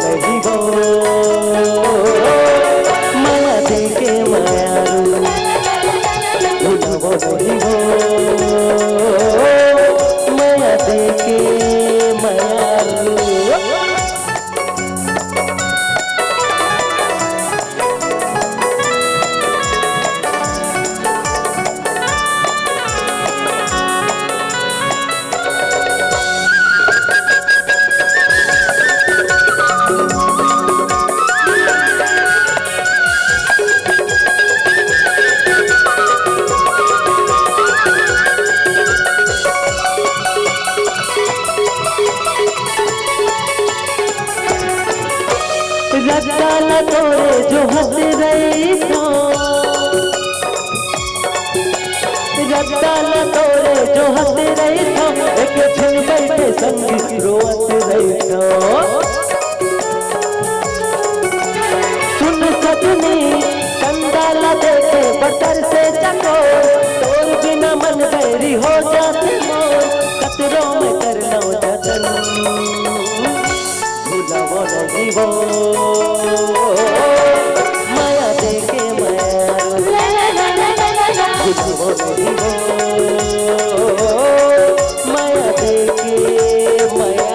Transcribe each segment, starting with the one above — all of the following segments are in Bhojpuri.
नहीं हो माया देके मायारू भुलावो नहीं हो माया देके मायारू। रट्टा तोरे जो हंस रही थो रट्टा तोरे जो हंस रही थो एक छिन बैठे संगी रोत रही थो। सुन सजनी कंडाला देखे बटर से चको तोर बिना मन बैरी हो जाते मोर कतरों में कर लो जतन भुलावो नहीं हो माया देके मायारू भुलावो नहीं हो माया देके मायारू।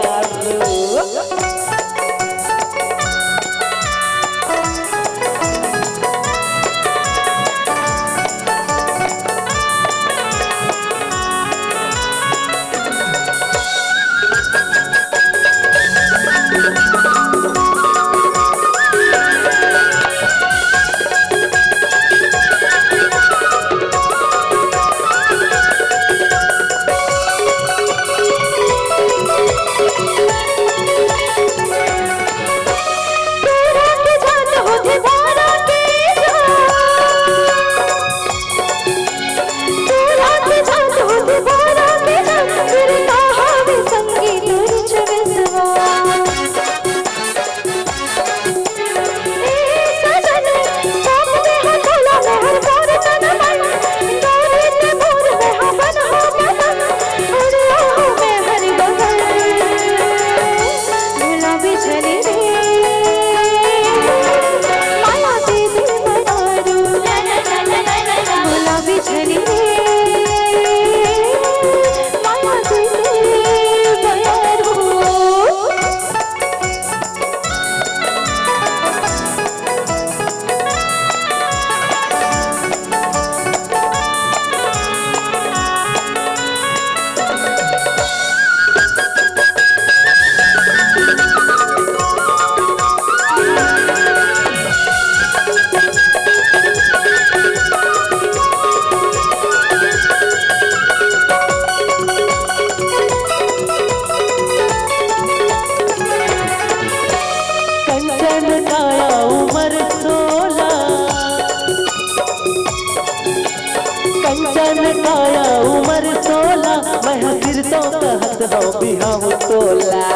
कंचन काया उमर 16 मैं फिर तो कहत हो बिहाव तोला।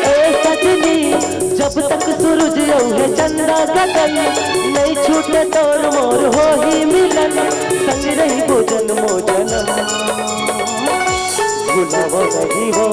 ए सजनी जब तक सूरज है चंदा गगन नहीं छूटे तोर मोर हो ही मिलन संग रही भोजन मोजनम भुलावो नहीं हो